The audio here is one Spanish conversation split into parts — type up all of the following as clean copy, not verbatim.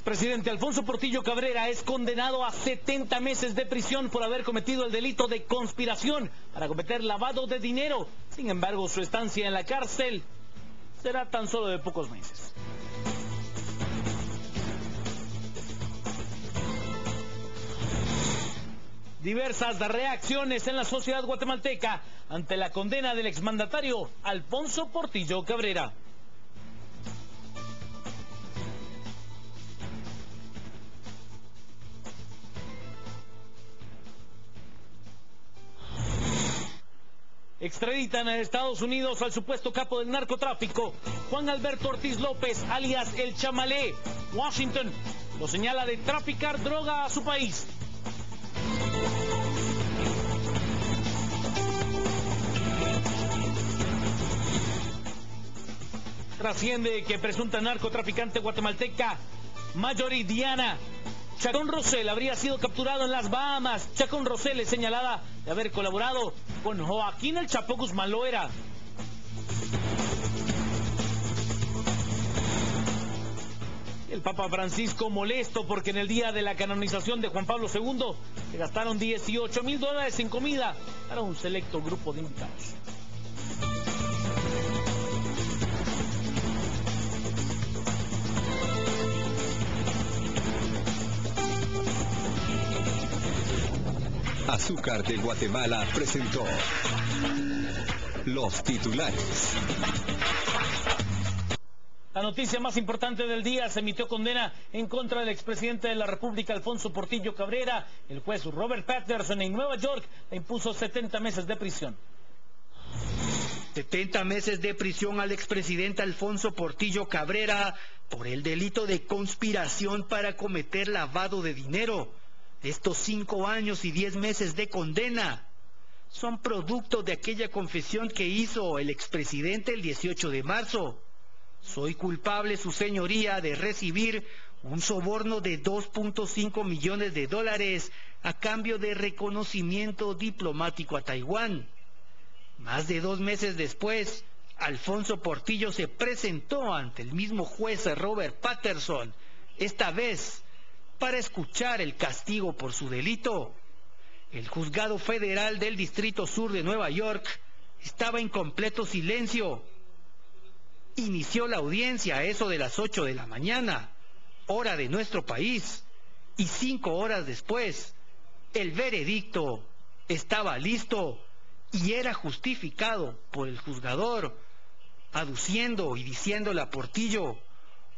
expresidente Alfonso Portillo Cabrera es condenado a 70 meses de prisión por haber cometido el delito de conspiración para cometer lavado de dinero. Sin embargo, su estancia en la cárcel será tan solo de pocos meses. Diversas reacciones en la sociedad guatemalteca ante la condena del exmandatario Alfonso Portillo Cabrera. Extraditan a Estados Unidos al supuesto capo del narcotráfico, Juan Alberto Ortiz López, alias El Chamalé. Washington lo señala de traficar droga a su país. Trasciende que presunta narcotraficante guatemalteca Marjorie Diana Chacón Rosell habría sido capturado en las Bahamas. Chacón Rosell es señalada de haber colaborado con Joaquín El Chapo Guzmán Loera. El Papa Francisco molesto porque en el día de la canonización de Juan Pablo II se gastaron $18,000 en comida para un selecto grupo de invitados. Azúcar de Guatemala presentó los titulares. La noticia más importante del día: se emitió condena en contra del expresidente de la República, Alfonso Portillo Cabrera. El juez Robert Patterson en Nueva York le impuso 70 meses de prisión. 70 meses de prisión al expresidente Alfonso Portillo Cabrera por el delito de conspiración para cometer lavado de dinero. Estos 5 años y 10 meses de condena son producto de aquella confesión que hizo el expresidente el 18 de marzo. Soy culpable, su señoría, de recibir un soborno de $2.5 millones a cambio de reconocimiento diplomático a Taiwán. Más de 2 meses después, Alfonso Portillo se presentó ante el mismo juez Robert Patterson, esta vez para escuchar el castigo por su delito. El juzgado federal del Distrito Sur de Nueva York estaba en completo silencio. Inició la audiencia a eso de las 8 de la mañana, hora de nuestro país, y 5 horas después, el veredicto estaba listo y era justificado por el juzgador, aduciendo y diciéndole a Portillo: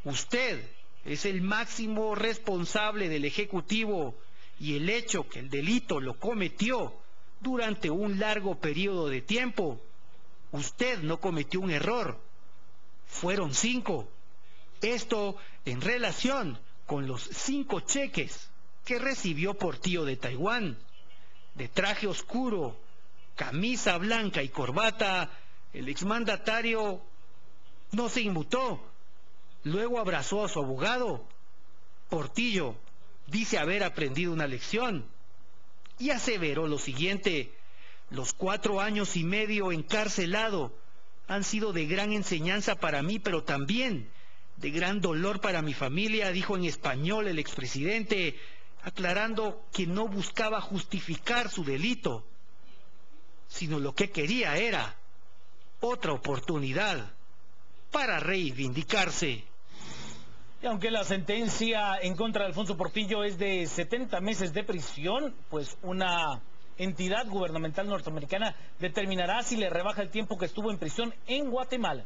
usted es el máximo responsable del Ejecutivo y el hecho que el delito lo cometió durante un largo periodo de tiempo. Usted no cometió un error, fueron 5. Esto en relación con los 5 cheques que recibió Portillo de Taiwán. De traje oscuro, camisa blanca y corbata, el exmandatario no se inmutó. Luego abrazó a su abogado. Portillo dice haber aprendido una lección y aseveró lo siguiente: los 4 años y medio encarcelado han sido de gran enseñanza para mí, pero también de gran dolor para mi familia, dijo en español el expresidente, aclarando que no buscaba justificar su delito, sino lo que quería era otra oportunidad para reivindicarse. Y aunque la sentencia en contra de Alfonso Portillo es de 70 meses de prisión, pues una entidad gubernamental norteamericana determinará si le rebaja el tiempo que estuvo en prisión en Guatemala.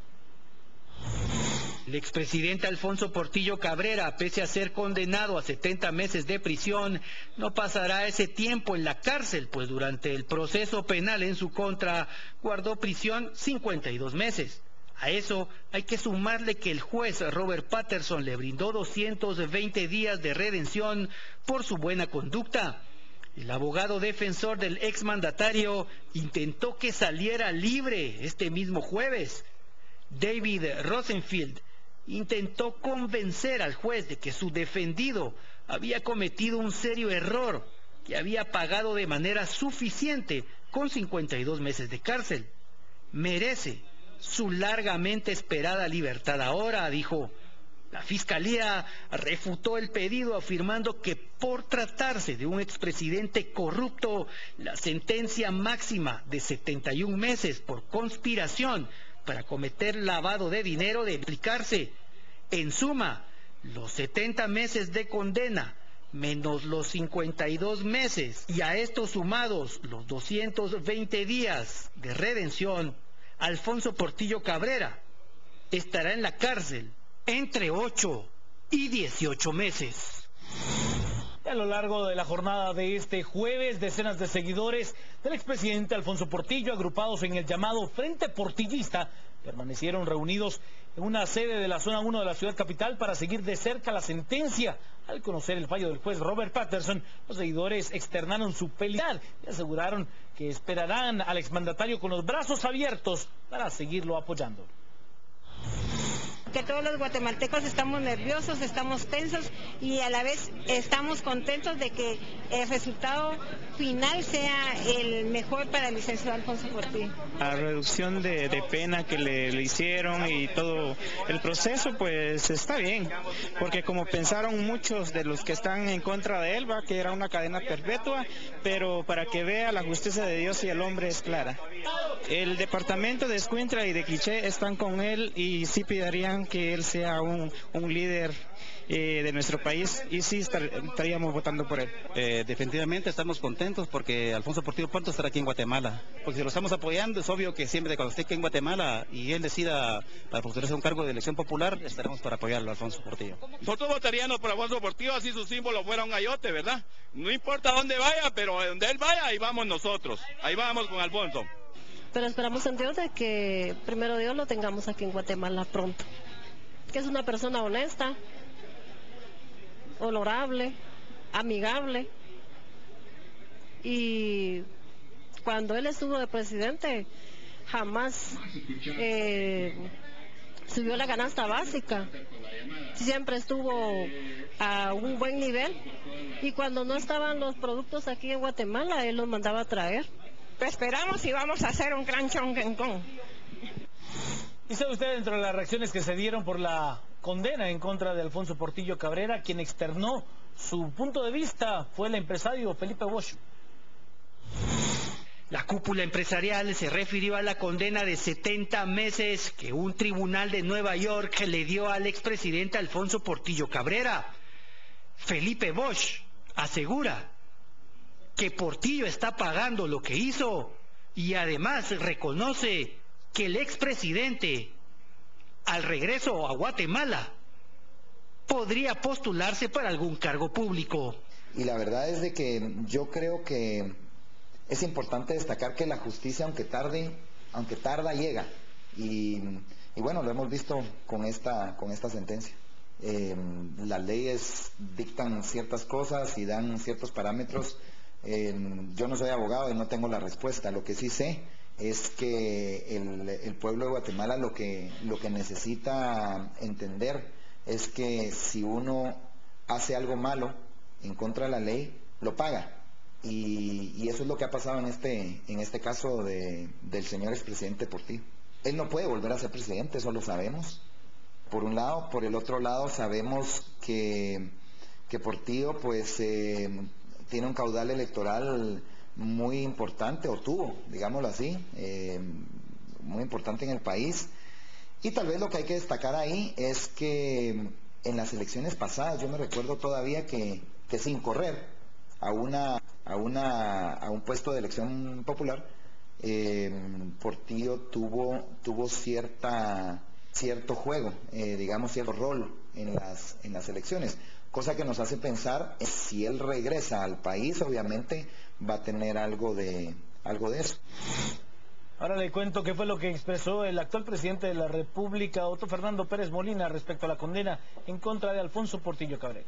El expresidente Alfonso Portillo Cabrera, pese a ser condenado a 70 meses de prisión, no pasará ese tiempo en la cárcel, pues durante el proceso penal en su contra guardó prisión 52 meses. A eso hay que sumarle que el juez Robert Patterson le brindó 220 días de redención por su buena conducta. El abogado defensor del exmandatario intentó que saliera libre este mismo jueves. David Rosenfield intentó convencer al juez de que su defendido había cometido un serio error, que había pagado de manera suficiente con 52 meses de cárcel. Merece su largamente esperada libertad ahora, dijo. La Fiscalía refutó el pedido afirmando que por tratarse de un expresidente corrupto, la sentencia máxima de 71 meses por conspiración para cometer lavado de dinero debe aplicarse. En suma, los 70 meses de condena menos los 52 meses y a estos sumados los 220 días de redención, Alfonso Portillo Cabrera estará en la cárcel entre 8 y 18 meses. A lo largo de la jornada de este jueves, decenas de seguidores del expresidente Alfonso Portillo, agrupados en el llamado Frente Portillista, permanecieron reunidos en una sede de la zona 1 de la ciudad capital para seguir de cerca la sentencia. Al conocer el fallo del juez Robert Patterson, los seguidores externaron su felicidad y aseguraron que esperarán al exmandatario con los brazos abiertos para seguirlo apoyando. Que todos los guatemaltecos estamos nerviosos, estamos tensos y a la vez estamos contentos de que el resultado final sea el mejor para el licenciado Alfonso Portillo. La reducción de pena que le hicieron y todo el proceso pues está bien, porque como pensaron muchos de los que están en contra de él, que era una cadena perpetua, pero para que vea la justicia de Dios y el hombre es clara. El departamento de Escuintla y de Quiché están con él y sí pedirían que él sea un líder de nuestro país y sí estaríamos votando por él. Definitivamente estamos contentos porque Alfonso Portillo pronto estará aquí en Guatemala, porque si lo estamos apoyando es obvio que siempre cuando esté aquí en Guatemala y él decida para postularse a un cargo de elección popular, estaremos para apoyarlo a Alfonso Portillo. Nosotros votaríamos por Alfonso Portillo así su símbolo fuera un gallote, ¿verdad? No importa dónde vaya, pero a donde él vaya, ahí vamos nosotros, ahí vamos con Alfonso. Pero esperamos en Dios de que primero Dios lo tengamos aquí en Guatemala pronto. Que es una persona honesta, honorable, amigable. Y cuando él estuvo de presidente, jamás subió la canasta básica. Siempre estuvo a un buen nivel. Y cuando no estaban los productos aquí en Guatemala, él los mandaba a traer. Esperamos y vamos a hacer un gran chonquencón. ¿Y sabe usted dentro de las reacciones que se dieron por la condena en contra de Alfonso Portillo Cabrera, quien externó su punto de vista fue el empresario Felipe Bosch? La cúpula empresarial se refirió a la condena de 70 meses que un tribunal de Nueva York le dio al expresidente Alfonso Portillo Cabrera. Felipe Bosch asegura que Portillo está pagando lo que hizo y además reconoce que el expresidente, al regreso a Guatemala, podría postularse para algún cargo público. Y la verdad es de que yo creo que es importante destacar que la justicia, aunque tarda, llega. Y bueno, lo hemos visto con esta sentencia. Las leyes dictan ciertas cosas y dan ciertos parámetros. Yo no soy abogado y no tengo la respuesta. Lo que sí sé es que el pueblo de Guatemala lo que necesita entender es que si uno hace algo malo en contra de la ley, lo paga. Y eso es lo que ha pasado en este caso del señor expresidente Portillo. Él no puede volver a ser presidente, eso lo sabemos. Por un lado, por el otro lado sabemos que Portillo pues tiene un caudal electoral muy importante, o tuvo, digámoslo así, muy importante en el país. Y tal vez lo que hay que destacar ahí es que en las elecciones pasadas, yo me recuerdo todavía que sin correr a un puesto de elección popular, Portillo tuvo cierto juego, digamos cierto rol en las elecciones, cosa que nos hace pensar si él regresa al país, obviamente va a tener algo de eso. Ahora le cuento qué fue lo que expresó el actual presidente de la República, Otto Fernando Pérez Molina, respecto a la condena en contra de Alfonso Portillo Cabrera.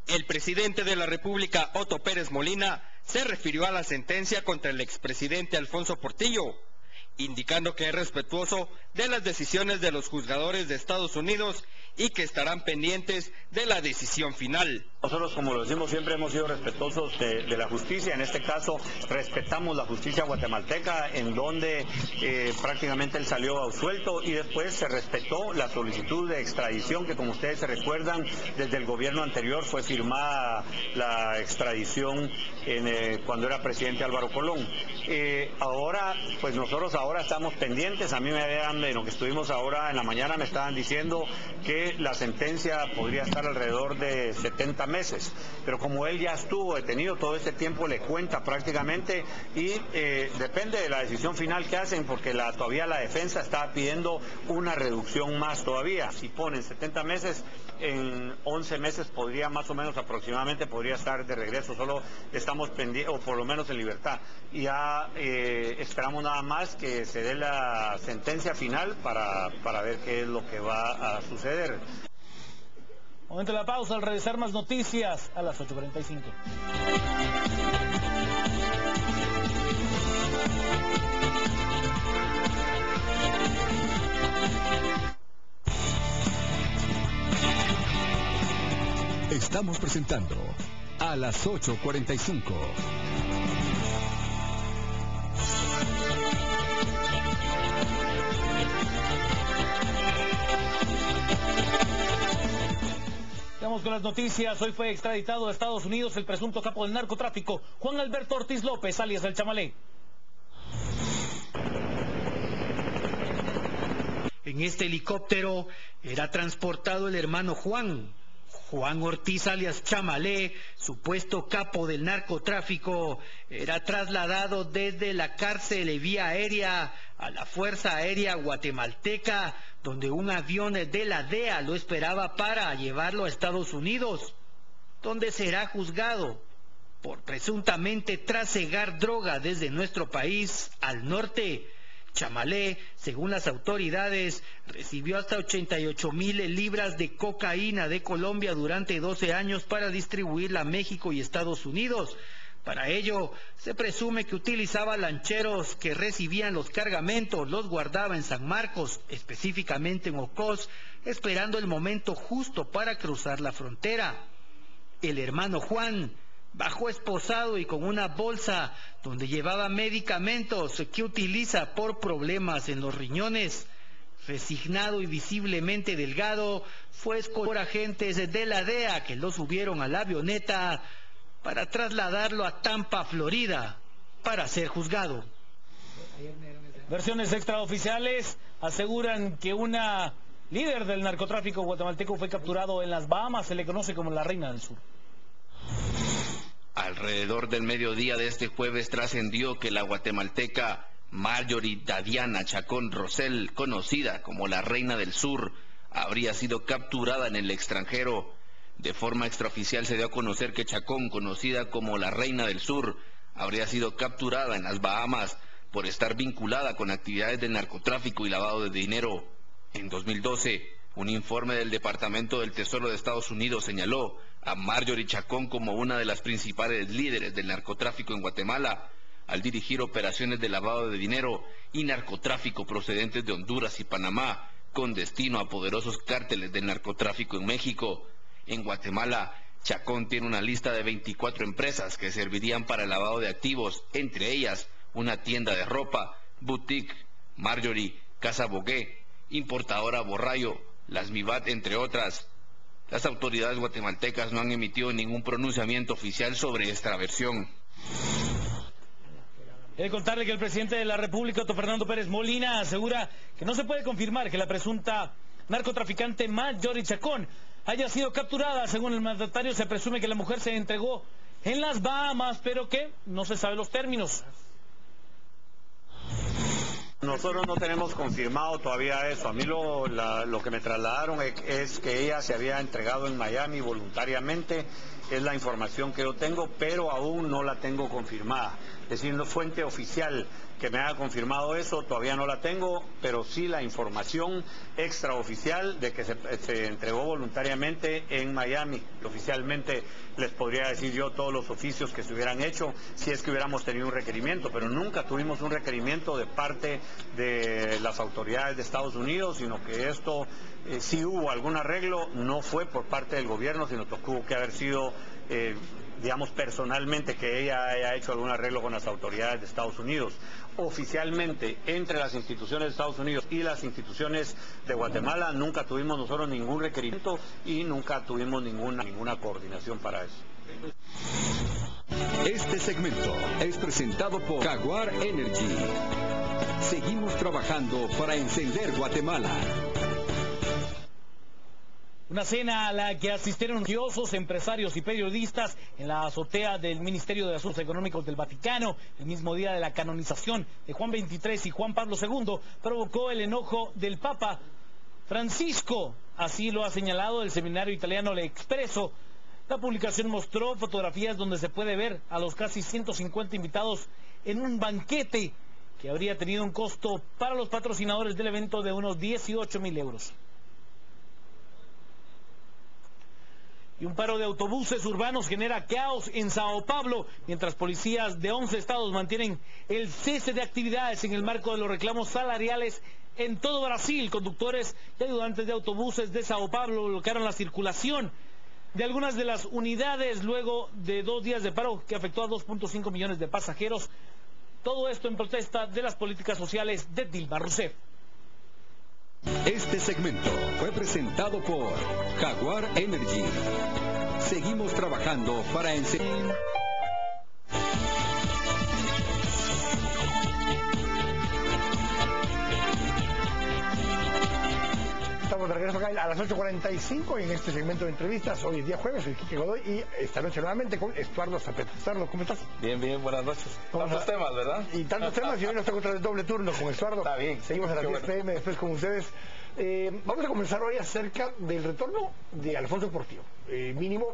El presidente de la República, Otto Pérez Molina, se refirió a la sentencia contra el expresidente Alfonso Portillo, indicando que es respetuoso de las decisiones de los juzgadores de Estados Unidos y que estarán pendientes de la decisión final. Nosotros, como lo decimos siempre, hemos sido respetuosos de la justicia. En este caso, respetamos la justicia guatemalteca, en donde prácticamente él salió absuelto, y después se respetó la solicitud de extradición, que como ustedes se recuerdan, desde el gobierno anterior fue firmada la extradición cuando era presidente Álvaro Colón. Ahora, pues nosotros ahora estamos pendientes. A mí en lo que estuvimos ahora en la mañana me estaban diciendo que la sentencia podría estar alrededor de 70 meses, pero como él ya estuvo detenido todo este tiempo, le cuenta prácticamente, y depende de la decisión final que hacen, porque todavía la defensa está pidiendo una reducción más todavía. Si ponen 70 meses, en 11 meses podría más o menos aproximadamente podría estar de regreso. Solo estamos pendientes, o por lo menos en libertad. Y ya esperamos nada más que se dé la sentencia final para ver qué es lo que va a suceder. Momento de la pausa, al regresar más noticias a las 8:45. Estamos presentando a las 8:45. Vamos con las noticias. Hoy fue extraditado a Estados Unidos el presunto capo del narcotráfico, Juan Alberto Ortiz López, alias El Chamalé. En este helicóptero era transportado el hermano Juan Ortiz, alias Chamalé, supuesto capo del narcotráfico. Era trasladado desde la cárcel vía aérea a la Fuerza Aérea Guatemalteca, donde un avión de la DEA lo esperaba para llevarlo a Estados Unidos, donde será juzgado por presuntamente trasegar droga desde nuestro país al norte. Chamalé, según las autoridades, recibió hasta 88,000 libras de cocaína de Colombia durante 12 años para distribuirla a México y Estados Unidos. Para ello, se presume que utilizaba lancheros que recibían los cargamentos, los guardaba en San Marcos, específicamente en Ocos, esperando el momento justo para cruzar la frontera. El hermano Juan bajó esposado y con una bolsa donde llevaba medicamentos que utiliza por problemas en los riñones. Resignado y visiblemente delgado, fue escoltado por agentes de la DEA que lo subieron a la avioneta para trasladarlo a Tampa, Florida, para ser juzgado. Versiones extraoficiales aseguran que una líder del narcotráfico guatemalteco fue capturado en las Bahamas. Se le conoce como la Reina del Sur. Alrededor del mediodía de este jueves trascendió que la guatemalteca Marjorie Dadiana Chacón Rosell, conocida como la Reina del Sur, habría sido capturada en el extranjero. De forma extraoficial se dio a conocer que Chacón, conocida como la Reina del Sur, habría sido capturada en las Bahamas por estar vinculada con actividades de narcotráfico y lavado de dinero. En 2012, un informe del Departamento del Tesoro de Estados Unidos señaló a Marjorie Chacón como una de las principales líderes del narcotráfico en Guatemala, al dirigir operaciones de lavado de dinero y narcotráfico procedentes de Honduras y Panamá, con destino a poderosos cárteles del narcotráfico en México. En Guatemala, Chacón tiene una lista de 24 empresas que servirían para el lavado de activos, entre ellas una tienda de ropa, boutique, Marjorie, Casa Bogué, importadora Borrayo, Las Mibat, entre otras. Las autoridades guatemaltecas no han emitido ningún pronunciamiento oficial sobre esta versión. He de contarle que el presidente de la República, Otto Fernando Pérez Molina, asegura que no se puede confirmar que la presunta narcotraficante Marjorie Chacón haya sido capturada. Según el mandatario, se presume que la mujer se entregó en las Bahamas, pero que no se sabe los términos. Nosotros no tenemos confirmado todavía eso. A mí lo que me trasladaron es que ella se había entregado en Miami voluntariamente. Es la información que yo tengo, pero aún no la tengo confirmada. Es decir, no fuente oficial que me haya confirmado eso, todavía no la tengo, pero sí la información extraoficial de que se entregó voluntariamente en Miami. Oficialmente les podría decir yo todos los oficios que se hubieran hecho si es que hubiéramos tenido un requerimiento, pero nunca tuvimos un requerimiento de parte de las autoridades de Estados Unidos, sino que esto, si hubo algún arreglo, no fue por parte del gobierno, sino que tuvo que haber sido digamos personalmente, que ella haya hecho algún arreglo con las autoridades de Estados Unidos. Oficialmente, entre las instituciones de Estados Unidos y las instituciones de Guatemala, nunca tuvimos nosotros ningún requerimiento y nunca tuvimos ninguna coordinación para eso. Este segmento es presentado por Jaguar Energy. Seguimos trabajando para encender Guatemala. Una cena a la que asistieron religiosos, empresarios y periodistas en la azotea del Ministerio de Asuntos Económicos del Vaticano, el mismo día de la canonización de Juan XXIII y Juan Pablo II, provocó el enojo del Papa Francisco. Así lo ha señalado el seminario italiano Le Expresso. La publicación mostró fotografías donde se puede ver a los casi 150 invitados en un banquete que habría tenido un costo para los patrocinadores del evento de unos 18.000 euros. Y un paro de autobuses urbanos genera caos en Sao Paulo, mientras policías de 11 estados mantienen el cese de actividades en el marco de los reclamos salariales en todo Brasil. Conductores y ayudantes de autobuses de Sao Paulo bloquearon la circulación de algunas de las unidades luego de 2 días de paro que afectó a 2.5 millones de pasajeros. Todo esto en protesta de las políticas sociales de Dilma Rousseff. Este segmento fue presentado por Jaguar Energy. Seguimos trabajando para encender. Estamos de regreso acá a las 8:45 en este segmento de entrevistas. Hoy es día jueves, soy Quique Godoy y esta noche nuevamente con Estuardo Zapeta. Estuardo, ¿cómo estás? Bien, buenas noches. Tantos temas, ¿verdad? Y tantos temas, y hoy nos toca otra vez doble turno con Estuardo. Está bien. Seguimos a las 10 p.m. después con ustedes. Vamos a comenzar hoy acerca del retorno de Alfonso Portillo. Mínimo,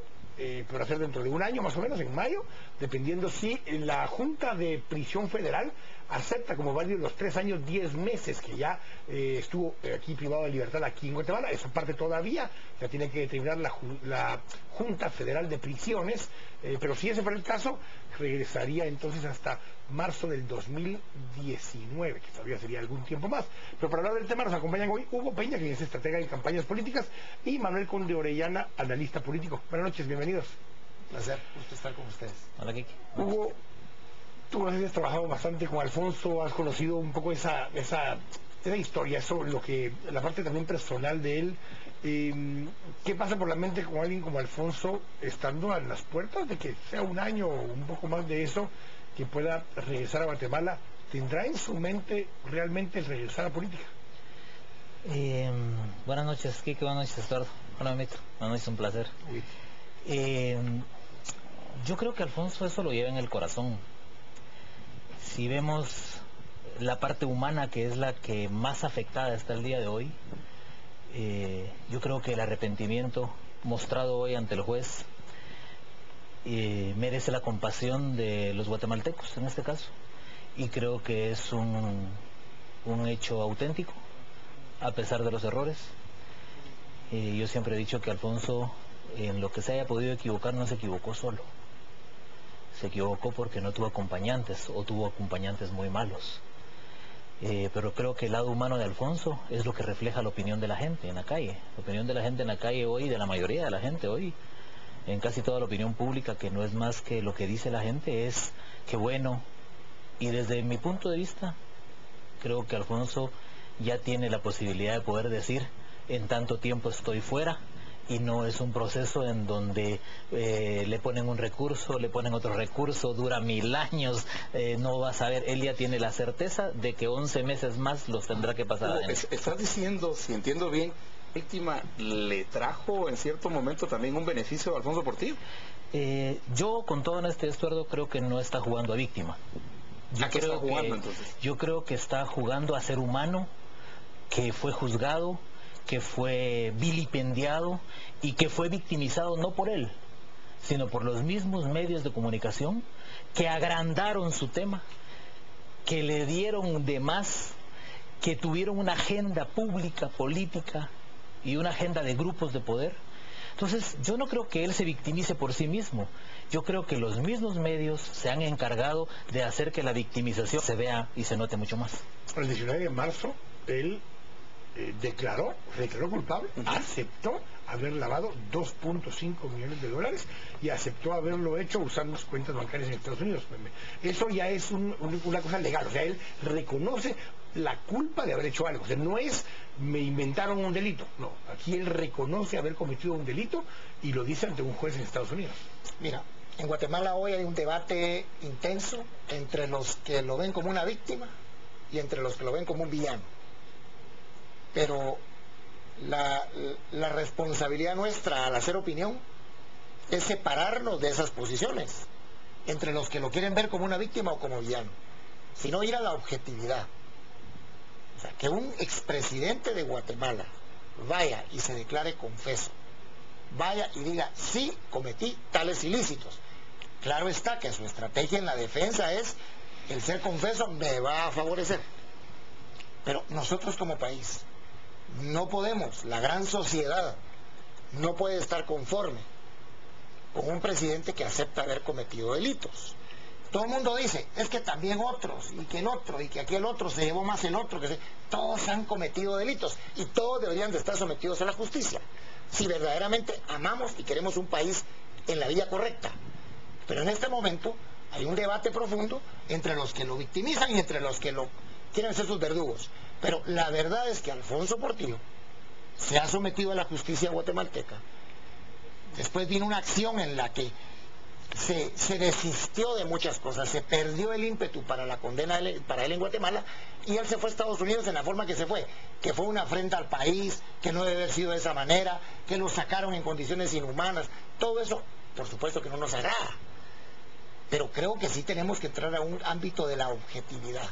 podrá ser dentro de un año más o menos, en mayo, dependiendo si la Junta de Prisión Federal acepta como válidos los 3 años 10 meses que ya estuvo aquí privado de libertad aquí en Guatemala. Esa parte todavía la tiene que determinar la Junta Federal de Prisiones, pero si ese fuera el caso, regresaría entonces hasta marzo del 2019, que todavía sería algún tiempo más. Pero para hablar del tema nos acompañan hoy Hugo Peña, que es estratega en campañas políticas, y Manuel Conde Orellana, analista político. Buenas noches, bienvenidos. Placer, gusto estar con ustedes. Hola, Kiki. Hugo, tú has trabajado bastante con Alfonso, has conocido un poco esa historia, la parte también personal de él. ¿Qué pasa por la mente con alguien como Alfonso, estando a las puertas de que sea un año o un poco más de eso, que pueda regresar a Guatemala? ¿Tendrá en su mente realmente el regresar a política? Buenas noches, Kike, buenas noches, Estuardo. Hola, Mitro. Buenas noches, un placer. Yo creo que Alfonso eso lo lleva en el corazón. Si vemos la parte humana, que es la que más afectada está el día de hoy, yo creo que el arrepentimiento mostrado hoy ante el juez merece la compasión de los guatemaltecos en este caso, y creo que es un hecho auténtico a pesar de los errores. Yo siempre he dicho que Alfonso, en lo que se haya podido equivocar, no se equivocó solo, se equivocó porque no tuvo acompañantes o tuvo acompañantes muy malos. Pero creo que el lado humano de Alfonso es lo que refleja la opinión de la gente en la calle. La opinión de la gente en la calle hoy, de la mayoría de la gente hoy, en casi toda la opinión pública, que no es más que lo que dice la gente, es que bueno. Y desde mi punto de vista, creo que Alfonso ya tiene la posibilidad de poder decir, en tanto tiempo estoy fuera, y no es un proceso en donde le ponen un recurso, le ponen otro recurso, dura 1000 años, no vas a ver. Él ya tiene la certeza de que 11 meses más los tendrá que pasar adentro. Estás diciendo, si entiendo bien, víctima le trajo en cierto momento también un beneficio a Alfonso Portillo. Yo, con todo en este Estuardo, creo que no está jugando a víctima. Yo creo que está jugando a ser humano, que fue juzgado, que fue vilipendiado y que fue victimizado no por él, sino por los mismos medios de comunicación que agrandaron su tema, que le dieron de más, que tuvieron una agenda pública, política y una agenda de grupos de poder. Entonces, yo no creo que él se victimice por sí mismo. Yo creo que los mismos medios se han encargado de hacer que la victimización se vea y se note mucho más. El 19 de marzo, él declaró culpable, aceptó haber lavado 2.5 millones de dólares y aceptó haberlo hecho usando las cuentas bancarias en Estados Unidos. Eso ya es una cosa legal, o sea, él reconoce la culpa de haber hecho algo. O sea, no es me inventaron un delito, no, aquí él reconoce haber cometido un delito y lo dice ante un juez en Estados Unidos. Mira, en Guatemala hoy hay un debate intenso entre los que lo ven como una víctima y entre los que lo ven como un villano. Pero la responsabilidad nuestra al hacer opinión es separarnos de esas posiciones, entre los que lo quieren ver como una víctima o como villano, sino ir a la objetividad. O sea, que un expresidente de Guatemala vaya y se declare confeso, vaya y diga, sí, cometí tales ilícitos. Claro está que su estrategia en la defensa es, el ser confeso me va a favorecer. Pero nosotros como país no podemos, la gran sociedad no puede estar conforme con un presidente que acepta haber cometido delitos. Todo el mundo dice, es que también otros, y que el otro, y que aquel otro se llevó más el otro, todos han cometido delitos, y todos deberían de estar sometidos a la justicia, si verdaderamente amamos y queremos un país en la vía correcta. Pero en este momento hay un debate profundo entre los que lo victimizan y entre los que lo quieren ser sus verdugos. Pero la verdad es que Alfonso Portillo se ha sometido a la justicia guatemalteca. Después vino una acción en la que se desistió de muchas cosas, se perdió el ímpetu para la condena para él en Guatemala, y él se fue a Estados Unidos en la forma que se fue, que fue una afrenta al país, que no debe haber sido de esa manera, que lo sacaron en condiciones inhumanas. Todo eso, por supuesto que no nos agrada, pero creo que sí tenemos que entrar a un ámbito de la objetividad.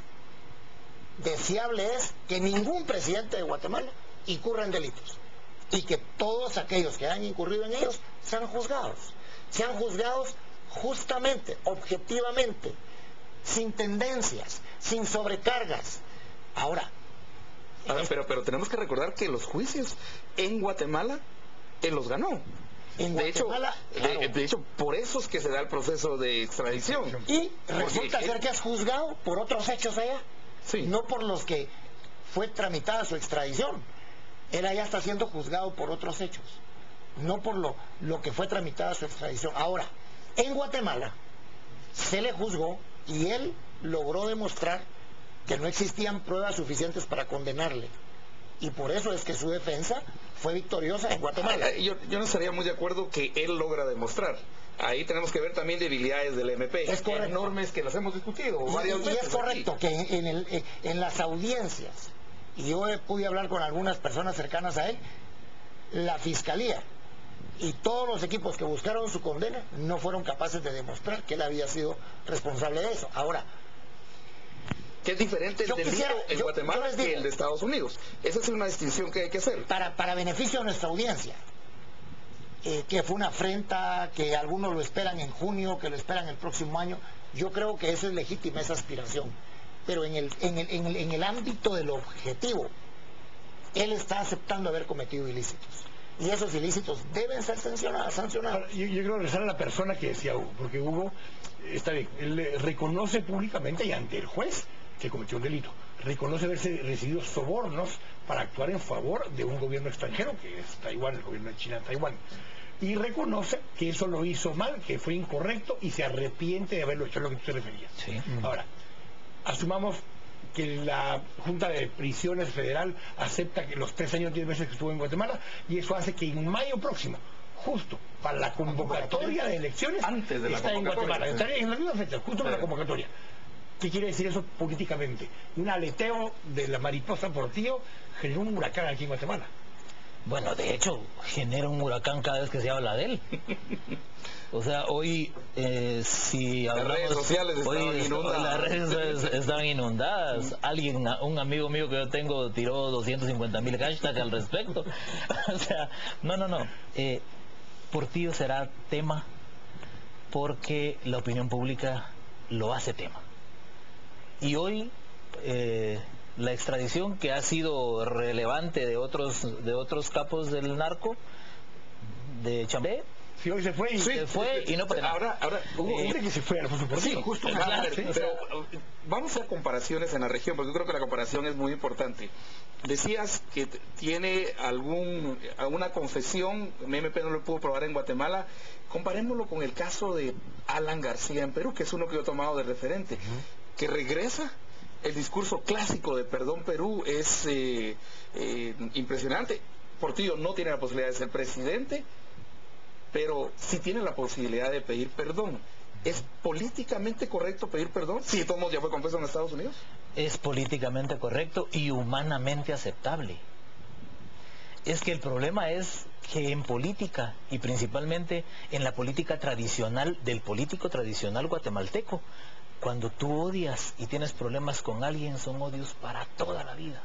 Deseable es que ningún presidente de Guatemala incurra en delitos, y que todos aquellos que han incurrido en ellos sean juzgados justamente, objetivamente, sin tendencias, sin sobrecargas. Ahora, pero tenemos que recordar que los juicios en Guatemala él los ganó. De hecho, por eso es que se da el proceso de extradición. Y resulta ser que es juzgado por otros hechos allá, no por los que fue tramitada su extradición. Él allá está siendo juzgado por otros hechos, no por lo que fue tramitada su extradición. Ahora, en Guatemala se le juzgó y él logró demostrar que no existían pruebas suficientes para condenarle, y por eso es que su defensa fue victoriosa en Guatemala. Yo no estaría muy de acuerdo que él logra demostrar. Ahí tenemos que ver también debilidades del MP. Es correcto. Enormes, que las hemos discutido varias veces. Y es correcto aquí, que en las audiencias, y yo pude hablar con algunas personas cercanas a él, la Fiscalía y todos los equipos que buscaron su condena no fueron capaces de demostrar que él había sido responsable de eso. Ahora, que es diferente el delito en Guatemala que el de Estados Unidos. Esa es una distinción que hay que hacer. Para beneficio de nuestra audiencia, que fue una afrenta, que algunos lo esperan en junio, que lo esperan el próximo año, yo creo que eso es legítima, esa aspiración. Pero en el ámbito de lo objetivo, él está aceptando haber cometido ilícitos. Y esos ilícitos deben ser sancionados. Yo quiero regresar a la persona que decía Hugo, porque Hugo, está bien, él reconoce públicamente y ante el juez que cometió un delito. Reconoce haberse recibido sobornos para actuar en favor de un gobierno extranjero, que es Taiwán, el gobierno de China en Taiwán. Y reconoce que eso lo hizo mal, que fue incorrecto, y se arrepiente de haberlo hecho, es lo que tú te referías. Sí. Ahora, asumamos que la Junta de Prisiones Federal acepta que los 3 años 10 meses que estuvo en Guatemala, y eso hace que en mayo próximo, justo para la convocatoria de elecciones, antes de la está en Guatemala, está en la misma fecha, justo para la convocatoria. ¿Qué quiere decir eso políticamente? Un aleteo de la mariposa Portillo generó un huracán aquí en Guatemala. Bueno, de hecho, genera un huracán cada vez que se habla de él. O sea, hoy, si hablamos... Las redes sociales estaban inundadas. Las redes sociales estaban inundadas. Un amigo mío que yo tengo tiró 250,000 hashtags al respecto. O sea, no. Portillo será tema porque la opinión pública lo hace tema. Y hoy la extradición que ha sido relevante de otros capos del narco, de Chambé, sí, hoy se fue y no pasa nada. Ahora hubo hombre que se fue al Alfonso Portillo. Sí, justo. Pero vamos a comparaciones en la región, porque yo creo que la comparación es muy importante. Decías que tiene alguna confesión, MP no lo pudo probar en Guatemala. Comparémoslo con el caso de Alan García en Perú, que es uno que yo he tomado de referente, que regresa. El discurso clásico de Perdón Perú es impresionante. Portillo no tiene la posibilidad de ser presidente, pero sí tiene la posibilidad de pedir perdón. ¿Es políticamente correcto pedir perdón? Si Tomás ya fue confeso en Estados Unidos. Es políticamente correcto y humanamente aceptable. Es que el problema es que en política, y principalmente en la política tradicional, del político tradicional guatemalteco, cuando tú odias y tienes problemas con alguien, son odios para toda la vida.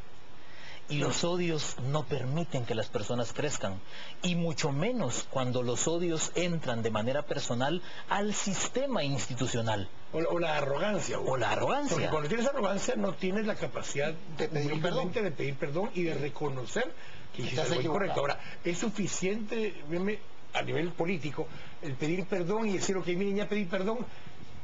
Y los odios no permiten que las personas crezcan, y mucho menos cuando los odios entran de manera personal al sistema institucional. O la arrogancia. O la arrogancia. Porque cuando tienes arrogancia no tienes la capacidad de pedir perdón y de reconocer que hiciste algo incorrecto. Ahora, es suficiente, a nivel político, el pedir perdón y decir, ok, miren, ya pedí perdón.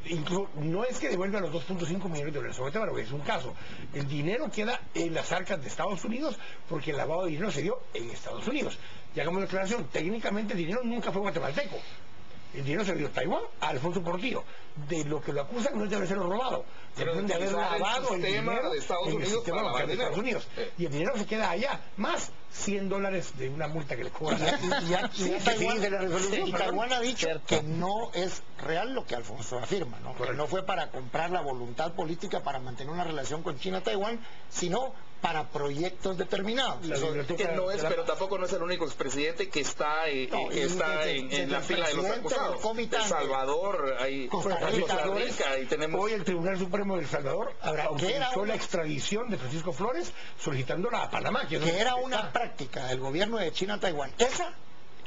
Incluso no es que devuelva los 2.5 millones de dólares a Guatemala, porque es un caso. El dinero queda en las arcas de Estados Unidos porque el lavado de dinero se dio en Estados Unidos. Y hagamos la aclaración, técnicamente el dinero nunca fue guatemalteco. El dinero se dio Taiwán a Alfonso Portillo. De lo que lo acusan no es de haberse robado, de haber lavado el dinero de Estados en el Unidos sistema bancario de Estados Unidos. Y el dinero se queda allá, más $100 de una multa que le cobran. Y Taiwán ha dicho que no es real lo que Alfonso afirma, ¿no? Que no fue para comprar la voluntad política para mantener una relación con China-Taiwán, sino para proyectos determinados. Que no es, pero tampoco no es el único expresidente que está en la fila de los acusados. El Salvador, hay Costa Rica, y tenemos... Hoy el Tribunal Supremo de El Salvador autorizó la extradición de Francisco Flores solicitándola a Panamá. Que era una práctica del gobierno de China-Taiwán. Esa,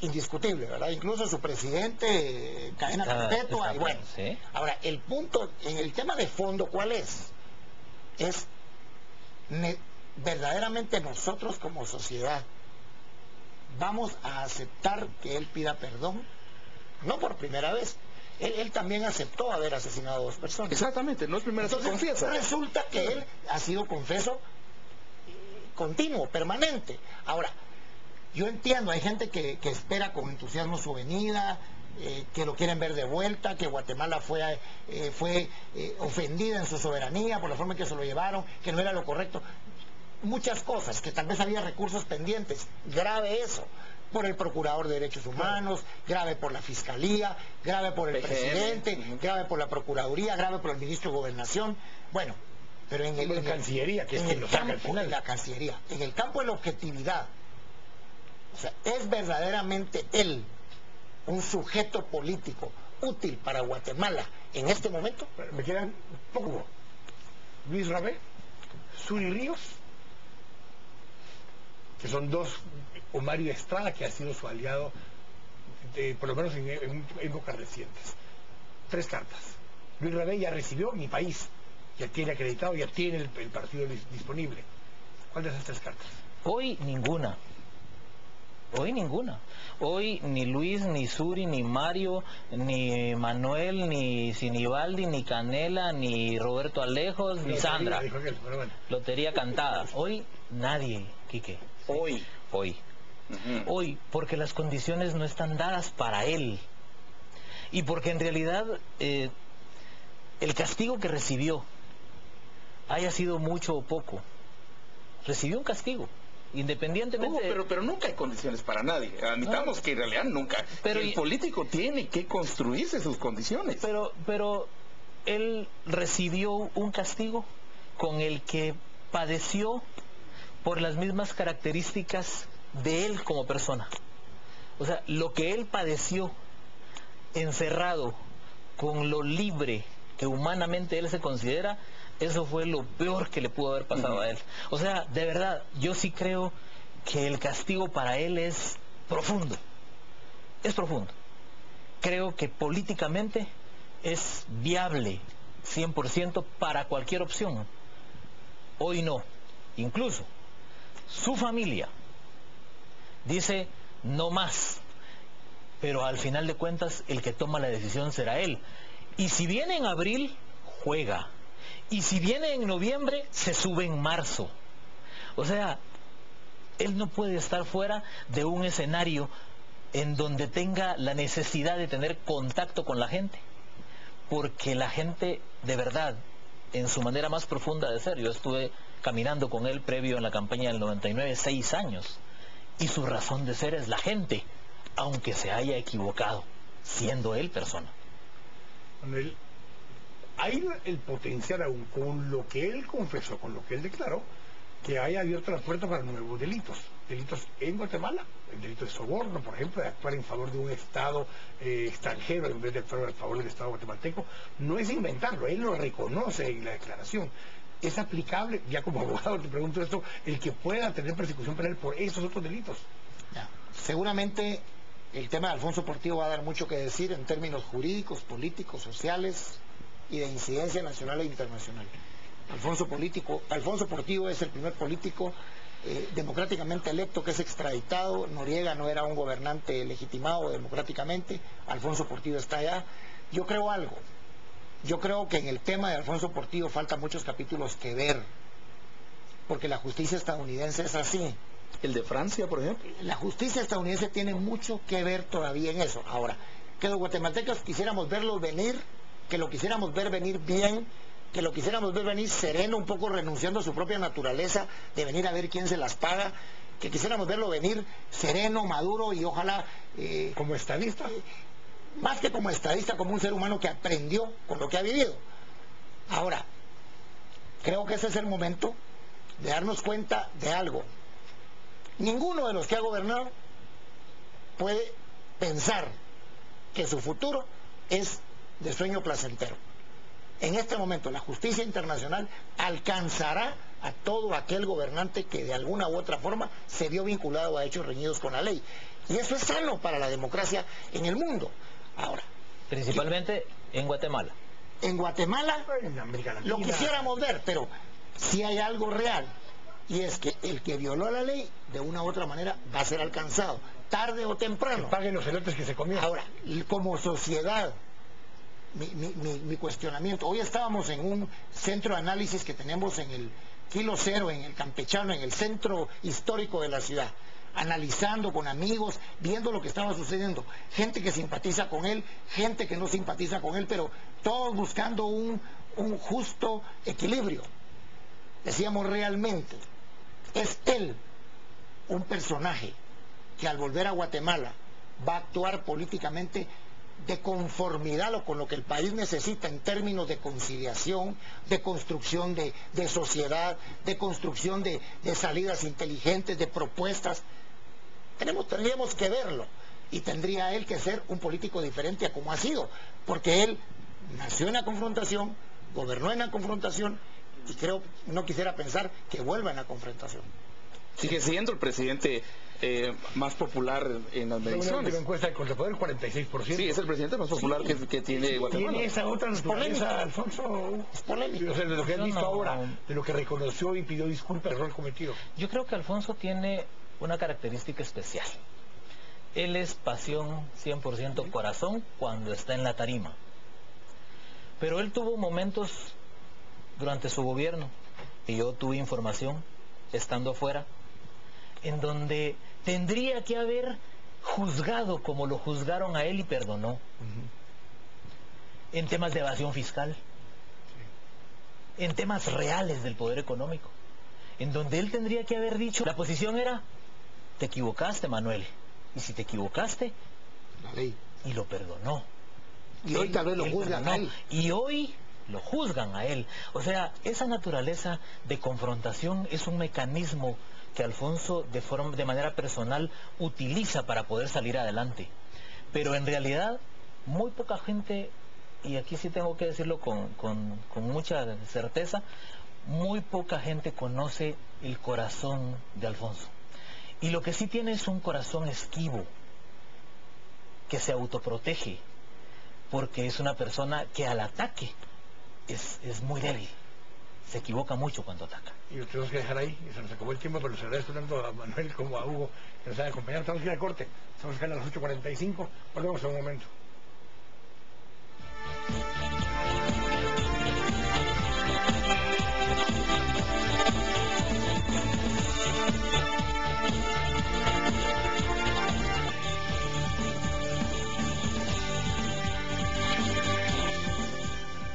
indiscutible, ¿verdad? Incluso su presidente, cadena perpetua, y bueno. ¿Sí? Ahora, el punto, en el tema de fondo, ¿cuál es? Es verdaderamente nosotros como sociedad vamos a aceptar que él pida perdón, no por primera vez. Él también aceptó haber asesinado a 2 personas. Exactamente, no es primera vez que confiesa. Resulta que él ha sido confeso continuo, permanente. Ahora, yo entiendo, hay gente que espera con entusiasmo su venida, que lo quieren ver de vuelta, que Guatemala fue ofendida en su soberanía por la forma en que se lo llevaron, que no era lo correcto. Muchas cosas, que tal vez había recursos pendientes. Grave eso. Por el Procurador de Derechos Humanos, grave por la Fiscalía, grave por el presidente, grave por la Procuraduría, grave por el Ministro de Gobernación. Bueno, pero en la Cancillería, que es quien lo saca al final. La Cancillería, en el campo de la objetividad, o sea, es verdaderamente él un sujeto político útil para Guatemala en este momento. Me quedan poco. Luis Rabé, Suri Ríos, que son 2, o Mario Estrada, que ha sido su aliado, por lo menos en épocas recientes. 3 cartas. Luis Rabé ya recibió Mi País, ya tiene acreditado, ya tiene el partido disponible. ¿Cuál de esas 3 cartas? Hoy ninguna. Hoy ninguna. Hoy ni Luis, ni Suri, ni Mario, ni Manuel, ni Sinibaldi, ni Canela, ni Roberto Alejos, ni Sandra. Lotería cantada. Hoy nadie, Quique. Hoy. Hoy, porque las condiciones no están dadas para él. Y porque en realidad el castigo que recibió, haya sido mucho o poco, recibió un castigo. Independientemente... pero nunca hay condiciones para nadie. Admitamos que en realidad nunca. Pero el político tiene que construirse sus condiciones. Pero él recibió un castigo con el que padeció por las mismas características de él como persona. O sea, lo que él padeció encerrado con lo libre que humanamente él se considera, eso fue lo peor que le pudo haber pasado a él. O sea, de verdad, yo sí creo que el castigo para él es profundo. Es profundo. Creo que políticamente es viable 100% para cualquier opción. Hoy no. Incluso su familia dice no más, pero al final de cuentas el que toma la decisión será él. Y si viene en abril, juega. Y si viene en noviembre, se sube en marzo. O sea, él no puede estar fuera de un escenario en donde tenga la necesidad de tener contacto con la gente, porque la gente, de verdad, en su manera más profunda de ser, yo estuve caminando con él previo en la campaña del 99, 6 años, y su razón de ser es la gente, aunque se haya equivocado, siendo él persona. Manuel, hay el potencial aún con lo que él confesó, con lo que él declaró, que haya abierto las puertas para nuevos delitos en Guatemala, el delito de soborno, por ejemplo, de actuar en favor de un Estado extranjero en vez de actuar a favor del Estado guatemalteco. No es inventarlo, él lo reconoce en la declaración. ¿Es aplicable, ya como abogado te pregunto esto, el que pueda tener persecución penal por esos otros delitos? Seguramente el tema de Alfonso Portillo va a dar mucho que decir en términos jurídicos, políticos, sociales y de incidencia nacional e internacional. Alfonso Portillo es el primer político democráticamente electo que es extraditado. Noriega no era un gobernante legitimado democráticamente. Alfonso Portillo está allá. Yo creo algo. Yo creo que en el tema de Alfonso Portillo faltan muchos capítulos que ver, porque la justicia estadounidense es así. ¿El de Francia, por ejemplo? La justicia estadounidense tiene mucho que ver todavía en eso. Ahora, que los guatemaltecos quisiéramos verlos venir, que lo quisiéramos ver venir bien, que lo quisiéramos ver venir sereno, un poco renunciando a su propia naturaleza de venir a ver quién se las paga, que quisiéramos verlo venir sereno, maduro y ojalá... ¿Como estadista? Más que como estadista, como un ser humano que aprendió con lo que ha vivido. Ahora, creo que ese es el momento de darnos cuenta de algo. Ninguno de los que ha gobernado puede pensar que su futuro es de sueño placentero. En este momento la justicia internacional alcanzará a todo aquel gobernante que de alguna u otra forma se vio vinculado a hechos reñidos con la ley. Y eso es sano para la democracia en el mundo. Ahora, principalmente en Guatemala. En Guatemala lo quisiéramos ver, pero si hay algo real, y es que el que violó la ley de una u otra manera va a ser alcanzado, tarde o temprano. Que paguen los elotes que se comieron. Ahora, como sociedad, mi cuestionamiento, hoy estábamos en un centro de análisis que tenemos en el Kilo Cero, en el Campechano, en el centro histórico de la ciudad, analizando con amigos, viendo lo que estaba sucediendo, gente que simpatiza con él, gente que no simpatiza con él, pero todos buscando un justo equilibrio. Decíamos, realmente, ¿es él un personaje que al volver a Guatemala va a actuar políticamente de conformidad con lo que el país necesita en términos de conciliación, de construcción de sociedad, de construcción de salidas inteligentes, de propuestas? Tendríamos que verlo, y tendría él que ser un político diferente a como ha sido, porque él nació en la confrontación, gobernó en la confrontación, y creo, no quisiera pensar que vuelva en la confrontación. Sigue siendo el presidente más popular en las mediciones. Una encuesta de Contrapoder, 46%. Sí, es el presidente más popular que tiene Guatemala. Tiene esa otra naturaleza, Alfonso. Es polémico. O sea, de lo que has visto ahora, de lo que reconoció y pidió disculpas del error cometido. Yo creo que Alfonso tiene una característica especial. Él es pasión 100% corazón cuando está en la tarima. Pero él tuvo momentos durante su gobierno, y yo tuve información estando afuera, en donde tendría que haber juzgado como lo juzgaron a él y perdonó. En temas de evasión fiscal, en temas reales del poder económico, en donde él tendría que haber dicho, la posición era, te equivocaste, Manuel, y si te equivocaste, la ley, y lo perdonó. Y hoy tal vez lo juzgan a él. Y hoy lo juzgan a él. O sea, esa naturaleza de confrontación es un mecanismo que Alfonso de manera personal utiliza para poder salir adelante. Pero en realidad muy poca gente, y aquí sí tengo que decirlo con mucha certeza, muy poca gente conoce el corazón de Alfonso. Y lo que sí tiene es un corazón esquivo, que se autoprotege, porque es una persona que al ataque es muy débil. Se equivoca mucho cuando ataca. Y lo tenemos que dejar ahí, se nos acabó el tiempo, pero les agradezco tanto a Manuel como a Hugo que nos han acompañado. Estamos aquí a corte, estamos acá a las 8:45, volvemos en un momento.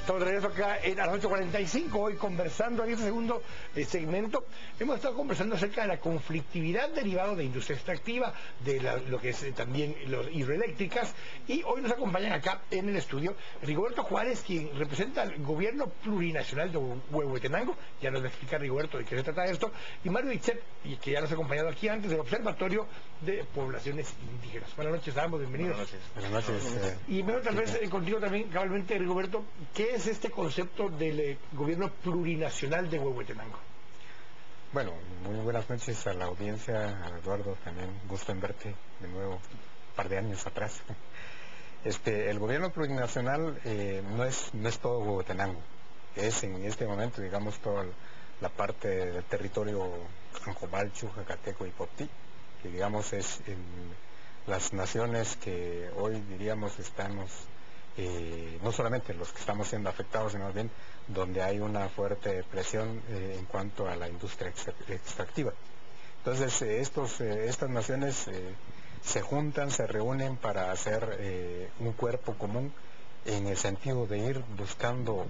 Estamos de regreso acá a las 8:45, hoy conversando en este segundo segmento. Hemos estado conversando acerca de la conflictividad derivada de industria extractiva, de lo que es también las hidroeléctricas, y hoy nos acompañan acá en el estudio Rigoberto Juárez, quien representa al gobierno plurinacional de Huehuetenango, ya nos va a explicar Rigoberto de qué se trata esto, y Mario Itzep, que ya nos ha acompañado aquí antes del Observatorio de Poblaciones Indígenas. Buenas noches a ambos, bienvenidos. Buenas noches. Y mejor tal vez contigo también, cabalmente, Rigoberto, ¿qué es este concepto del gobierno plurinacional de Huehuetenango? Bueno, muy buenas noches a la audiencia, a Eduardo, también gusto en verte de nuevo, un par de años atrás. El gobierno plurinacional no es todo Huehuetenango, es en este momento, digamos, toda la parte del territorio Anjomalchu, Jacateco y Poptí, que digamos es en las naciones que hoy diríamos estamos, no solamente los que estamos siendo afectados, sino bien donde hay una fuerte presión en cuanto a la industria extractiva. Entonces estas naciones se juntan, se reúnen para hacer un cuerpo común en el sentido de ir buscando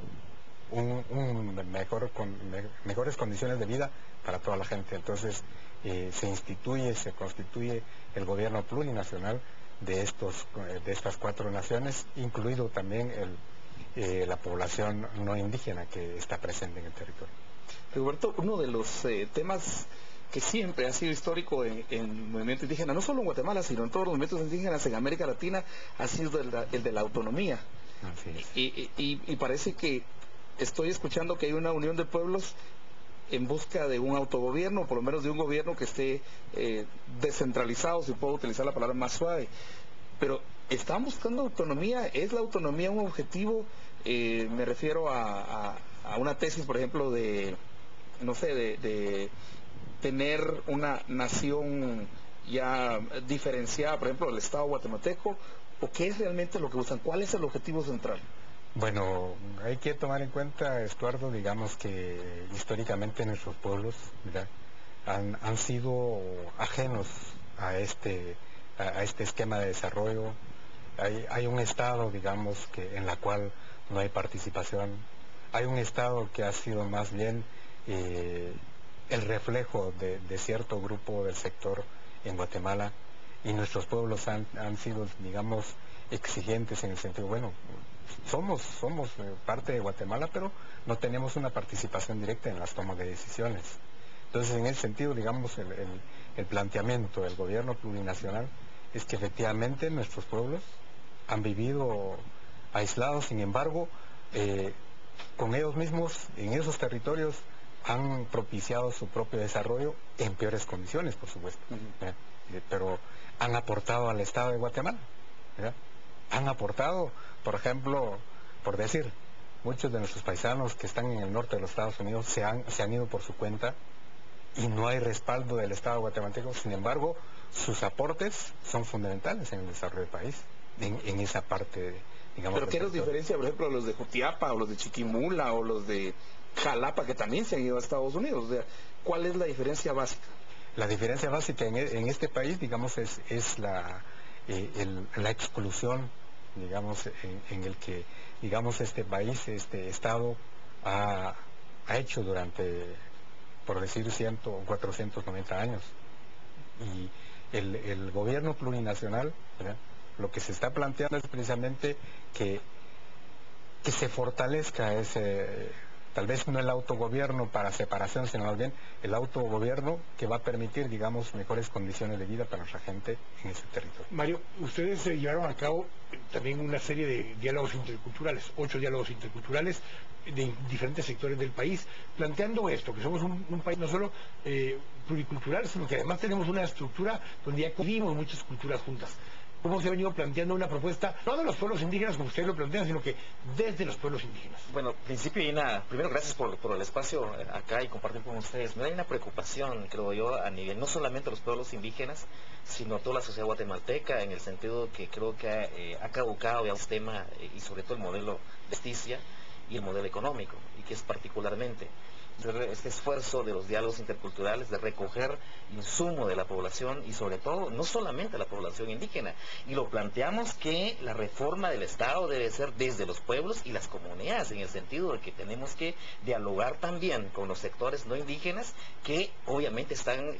mejores condiciones de vida para toda la gente. Entonces se constituye el gobierno plurinacional de estas 4 naciones, incluido también la población no indígena que está presente en el territorio. Rigoberto, uno de los temas que siempre ha sido histórico en el movimiento indígena, no solo en Guatemala, sino en todos los movimientos indígenas en América Latina, ha sido el de la autonomía. Y parece que estoy escuchando que hay una unión de pueblos en busca de un autogobierno, o por lo menos de un gobierno que esté descentralizado, si puedo utilizar la palabra más suave. Pero ¿están buscando autonomía? ¿Es la autonomía un objetivo? Me refiero a una tesis, por ejemplo, de tener una nación ya diferenciada, por ejemplo, del Estado guatemalteco, ¿o qué es realmente lo que buscan? ¿Cuál es el objetivo central? Bueno, hay que tomar en cuenta, Estuardo, digamos que históricamente nuestros pueblos, ¿verdad?, han sido ajenos a este esquema de desarrollo. Hay un Estado, digamos, en la cual no hay participación. Hay un Estado que ha sido más bien el reflejo de cierto grupo del sector en Guatemala, y nuestros pueblos han sido, digamos, exigentes en el sentido, bueno, somos parte de Guatemala, pero no tenemos una participación directa en las tomas de decisiones. Entonces, en ese sentido, digamos, el planteamiento del gobierno plurinacional es que efectivamente nuestros pueblos han vivido aislados, sin embargo, con ellos mismos, en esos territorios, han propiciado su propio desarrollo en peores condiciones, por supuesto, pero han aportado al Estado de Guatemala, ¿verdad? Han aportado, por ejemplo, por decir, muchos de nuestros paisanos que están en el norte de los Estados Unidos se han ido por su cuenta y no hay respaldo del Estado guatemalteco. Sin embargo, sus aportes son fundamentales en el desarrollo del país, en esa parte, digamos. ¿Pero qué nos diferencia, por ejemplo, los de Jutiapa, o los de Chiquimula, o los de Jalapa, que también se han ido a Estados Unidos? O sea, ¿cuál es la diferencia básica? La diferencia básica en este país, digamos, es la exclusión, digamos, en el que, digamos, este país, este Estado ha hecho durante, por decir, 100 o 490 años. Y el gobierno plurinacional, ¿verdad?, lo que se está planteando es precisamente que se fortalezca ese, tal vez no el autogobierno para separación, sino más bien el autogobierno que va a permitir, digamos, mejores condiciones de vida para nuestra gente en ese territorio. Mario, ustedes llevaron a cabo también una serie de diálogos interculturales, 8 diálogos interculturales de diferentes sectores del país, planteando esto, que somos un país no solo pluricultural, sino que además tenemos una estructura donde ya convivimos muchas culturas juntas. cómo se ha venido planteando una propuesta, no de los pueblos indígenas como ustedes lo plantean, sino que desde los pueblos indígenas. Bueno, en principio primero gracias por el espacio acá y compartir con ustedes. No hay una preocupación, creo yo, a nivel no solamente de los pueblos indígenas, sino toda la sociedad guatemalteca, en el sentido que creo que ha caducado ya un tema, y sobre todo el modelo de justicia y el modelo económico, y que es particularmente este esfuerzo de los diálogos interculturales de recoger insumo de la población y sobre todo, no solamente la población indígena, y lo planteamos que la reforma del Estado debe ser desde los pueblos y las comunidades, en el sentido de que tenemos que dialogar también con los sectores no indígenas que obviamente están,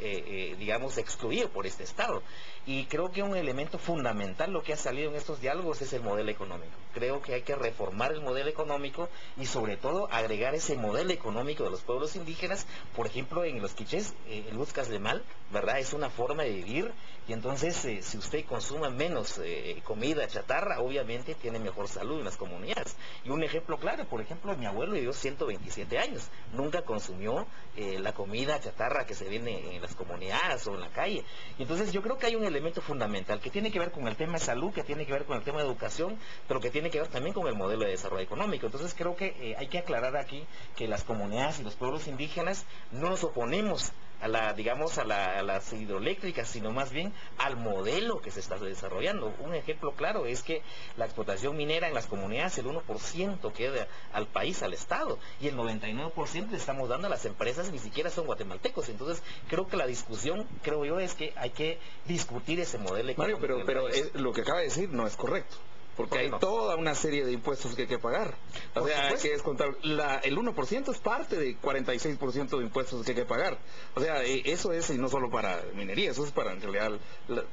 digamos, excluidos por este Estado. Y creo que un elemento fundamental lo que ha salido en estos diálogos es el modelo económico. Creo que hay que reformar el modelo económico y sobre todo agregar ese modelo económico de los pueblos indígenas. Por ejemplo, en los quichés, el Uzcas de Mal, ¿verdad? Es una forma de vivir, y entonces si usted consume menos comida chatarra, obviamente tiene mejor salud en las comunidades. Y un ejemplo claro, por ejemplo, mi abuelo vivió 127 años, nunca consumió la comida chatarra que se vende en las comunidades o en la calle. Y entonces yo creo que hay un elemento fundamental que tiene que ver con el tema de salud, que tiene que ver con el tema de educación, pero que tiene que ver también con el modelo de desarrollo económico. Entonces creo que hay que aclarar aquí que las comunidades y los pueblos indígenas no nos oponemos a las hidroeléctricas, sino más bien al modelo que se está desarrollando. Un ejemplo claro es que la explotación minera en las comunidades, el 1% queda al país, al Estado, y el 99% le estamos dando a las empresas, ni siquiera son guatemaltecos. Entonces creo que la discusión, creo yo, es que hay que discutir ese modelo económico. Mario, pero lo que acaba de decir no es correcto. Porque hay toda una serie de impuestos que hay que pagar. O sea, hay que descontar. El 1% es parte del 46% de impuestos que hay que pagar. O sea, eso es, y no solo para minería, eso es para en realidad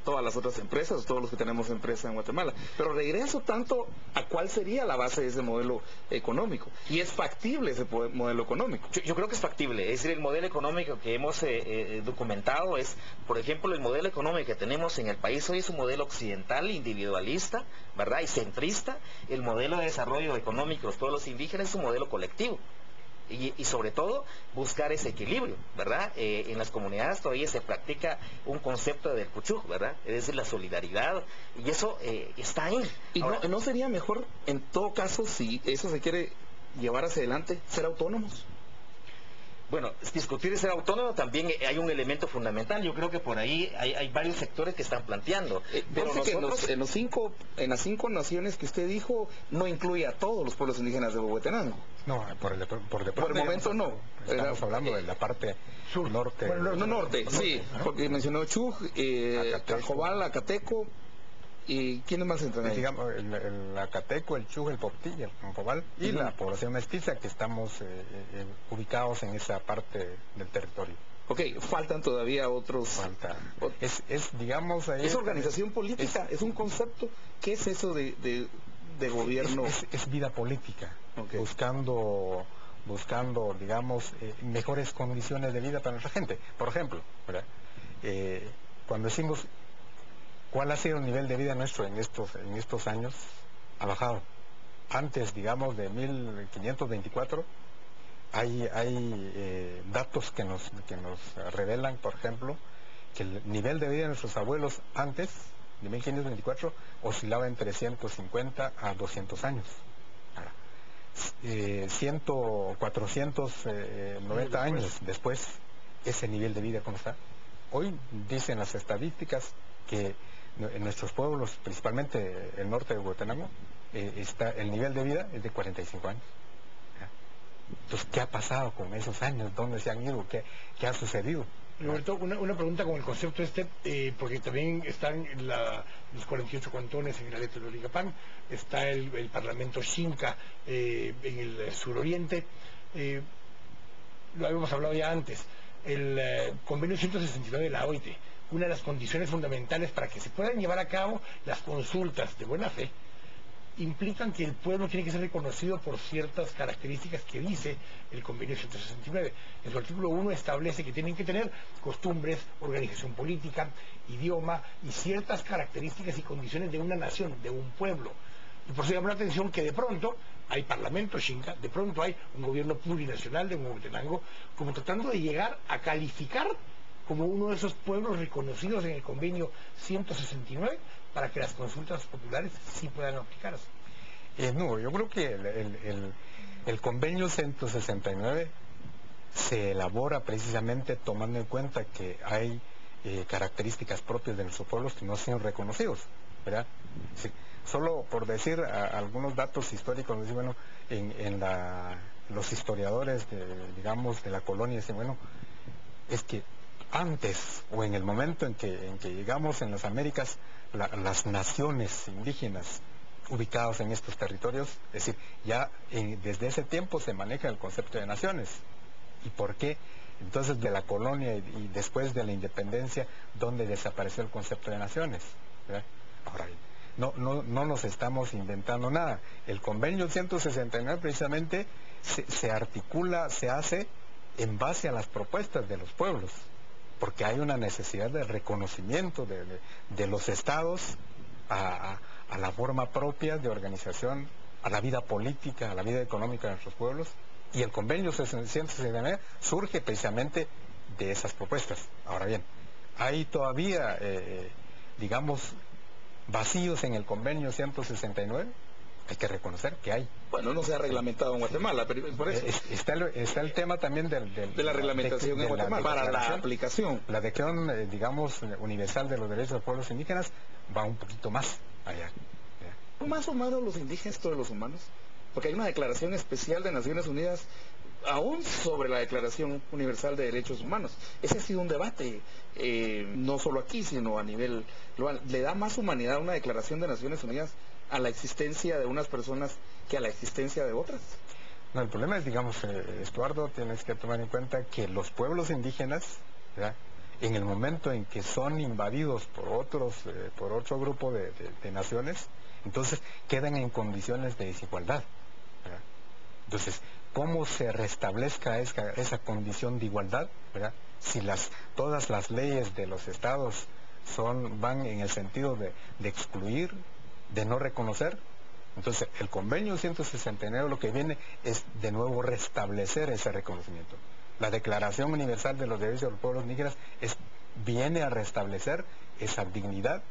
todas las otras empresas, todos los que tenemos empresas en Guatemala. Pero regreso tanto a cuál sería la base de ese modelo económico. Y es factible ese modelo económico. Yo creo que es factible. Es decir, el modelo económico que hemos documentado es, por ejemplo, el modelo económico que tenemos en el país hoy es un modelo occidental, individualista, ¿verdad? Y centrista. El modelo de desarrollo económico de los pueblos indígenas es un modelo colectivo. Y sobre todo buscar ese equilibrio, ¿verdad? En las comunidades todavía se practica un concepto del cuchuj, ¿verdad? Es decir, la solidaridad, y eso está ahí. ¿Y ahora, no sería mejor, en todo caso, si eso se quiere llevar hacia adelante, ser autónomos? Bueno, discutir ser autónomo también hay un elemento fundamental. Yo creo que por ahí hay varios sectores que están planteando. Pero nosotros, en las 5 naciones que usted dijo, no incluye a todos los pueblos indígenas de Huehuetenango. No, por el momento no. Estamos hablando de la parte sur, norte. Bueno, norte, sí, porque mencionó Chuj, Cajobal, Acateco. ¿Y quiénes más entran ahí? Digamos, el Acateco, el Chuj, el Portilla, el Campobal y la población mestiza, que estamos ubicados en esa parte del territorio. Ok, faltan todavía otros. Digamos... ¿Es organización política? ¿Es un concepto? ¿Qué es eso de gobierno? Es vida política, buscando, digamos, mejores condiciones de vida para nuestra gente. Por ejemplo, ¿verdad? Cuando decimos ¿cuál ha sido el nivel de vida nuestro en estos años? Ha bajado. Antes, digamos, de 1524, hay datos que nos revelan, por ejemplo, que el nivel de vida de nuestros abuelos antes, de 1524, oscilaba entre 150 a 200 años. 490 años después, ese nivel de vida, ¿cómo está? Hoy dicen las estadísticas que en nuestros pueblos, principalmente el norte de Huehuetenango, el nivel de vida es de 45 años. Entonces, ¿qué ha pasado con esos años? ¿Dónde se han ido? ¿Qué ha sucedido? Roberto, una pregunta con el concepto porque también están los 48 cantones en el Alto de Lorigapán, está el Parlamento Xinca en el suroriente, lo habíamos hablado ya antes, el convenio 169 de la OIT. Una de las condiciones fundamentales para que se puedan llevar a cabo las consultas de buena fe implican que el pueblo tiene que ser reconocido por ciertas características que dice el convenio 169. En su artículo 1 establece que tienen que tener costumbres, organización política, idioma y ciertas características y condiciones de una nación, de un pueblo. Y por eso llama la atención que de pronto hay parlamento xinca, de pronto hay un gobierno plurinacional de Huehuetenango, como tratando de llegar a calificar como uno de esos pueblos reconocidos en el convenio 169 para que las consultas populares sí puedan aplicarse. No, yo creo que el convenio 169 se elabora precisamente tomando en cuenta que hay características propias de nuestros pueblos que no son reconocidos, ¿verdad? Sí. Solo por decir algunos datos históricos, bueno, los historiadores, digamos, de la colonia dicen, bueno, es que antes o en el momento en que llegamos en las Américas, las naciones indígenas ubicadas en estos territorios, es decir, ya desde ese tiempo se maneja el concepto de naciones. ¿Y por qué? Entonces, de la colonia y después de la independencia, ¿dónde desapareció el concepto de naciones? ¿Verdad? Ahora bien, no nos estamos inventando nada. El convenio 169 precisamente se articula, se hace en base a las propuestas de los pueblos, porque hay una necesidad de reconocimiento de los estados a la forma propia de organización, a la vida política, a la vida económica de nuestros pueblos, y el convenio 169 surge precisamente de esas propuestas. Ahora bien, hay todavía, digamos, vacíos en el convenio 169, hay que reconocer que hay. Bueno, no se ha reglamentado en Guatemala, pero por eso. Está el tema también de la reglamentación en Guatemala, para la aplicación. La Declaración, digamos, Universal de los Derechos de los Pueblos Indígenas va un poquito más allá. ¿Son más humanos los indígenas todos los humanos? Porque hay una declaración especial de Naciones Unidas aún sobre la Declaración Universal de Derechos Humanos. Ese ha sido un debate, no solo aquí, sino a nivel global. ¿Le da más humanidad una declaración de Naciones Unidas a la existencia de unas personas que a la existencia de otras? No, el problema es, digamos, Estuardo, tienes que tomar en cuenta que los pueblos indígenas, ¿verdad?, en el momento en que son invadidos por otro grupo de naciones, entonces quedan en condiciones de desigualdad, ¿verdad? Entonces, ¿cómo se restablezca esa condición de igualdad, ¿verdad?, si todas las leyes de los estados van en el sentido de excluir, de no reconocer? Entonces, el convenio 169 lo que viene es de nuevo restablecer ese reconocimiento. La Declaración Universal de los Derechos de los Pueblos Indígenas viene a restablecer esa dignidad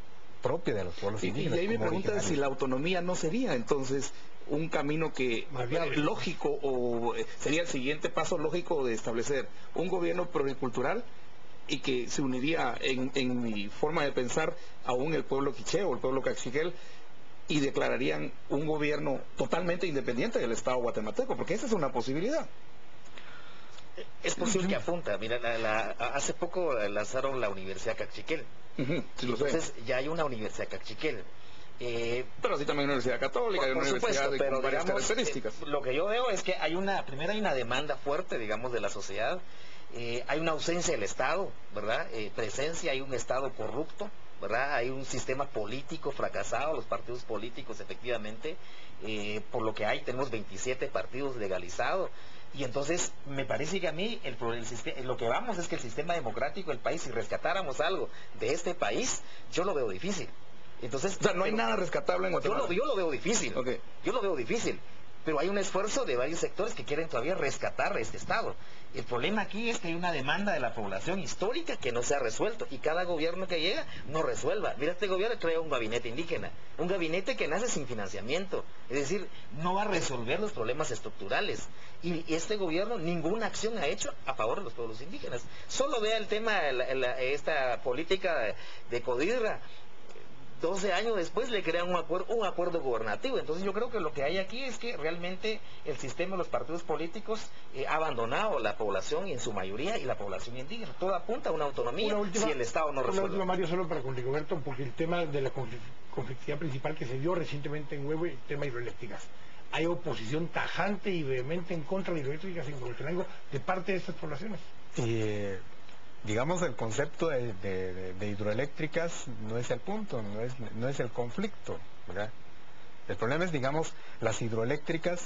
propia de los pueblos indígenas. Y ahí me preguntan si la autonomía no sería entonces un camino que lógico, o sería el siguiente paso lógico de establecer un gobierno pluricultural y que se uniría en mi forma de pensar aún el pueblo quiché o el pueblo cachiquel, y declararían un gobierno totalmente independiente del Estado guatemalteco, porque esa es una posibilidad. Es posible que apunta. Mira, hace poco lanzaron la Universidad Cachiquel. Entonces ya hay una Universidad Cachiquel. Pero así también una universidad católica, hay una universidad con varias características. Lo que yo veo es que primero hay una demanda fuerte, digamos, de la sociedad. Hay una ausencia del Estado, ¿verdad? Presencia, hay un Estado corrupto, ¿verdad? Hay un sistema político fracasado, los partidos políticos efectivamente, por lo que tenemos 27 partidos legalizados. Y entonces me parece que a mí lo que vamos es que el sistema democrático del país, si rescatáramos algo de este país, yo lo veo difícil. Entonces, o sea, no hay nada rescatable en Guatemala. Yo lo veo difícil. Okay. Yo lo veo difícil. Pero hay un esfuerzo de varios sectores que quieren todavía rescatar este Estado. El problema aquí es que hay una demanda de la población histórica que no se ha resuelto, y cada gobierno que llega no resuelva. Mira, este gobierno crea un gabinete indígena, un gabinete que nace sin financiamiento, es decir, no va a resolver los problemas estructurales, y este gobierno ninguna acción ha hecho a favor de los pueblos indígenas. Solo vea el tema, esta política de Codirra. 12 años después le crean un acuerdo gubernativo. Entonces yo creo que lo que hay aquí es que realmente el sistema de los partidos políticos ha abandonado la población, y en su mayoría, y la población indígena. Todo apunta a una autonomía si el Estado no resuelve. Una última, Mario, solo para con Rigoberto, porque el tema de la conflictividad principal que se dio recientemente en Huehue, el tema de hidroeléctricas. Hay oposición tajante y vehemente en contra de hidroeléctricas en Huehuetenango de parte de estas poblaciones. Digamos, el concepto de hidroeléctricas no es el punto, no es el conflicto, ¿verdad? El problema es, digamos, las hidroeléctricas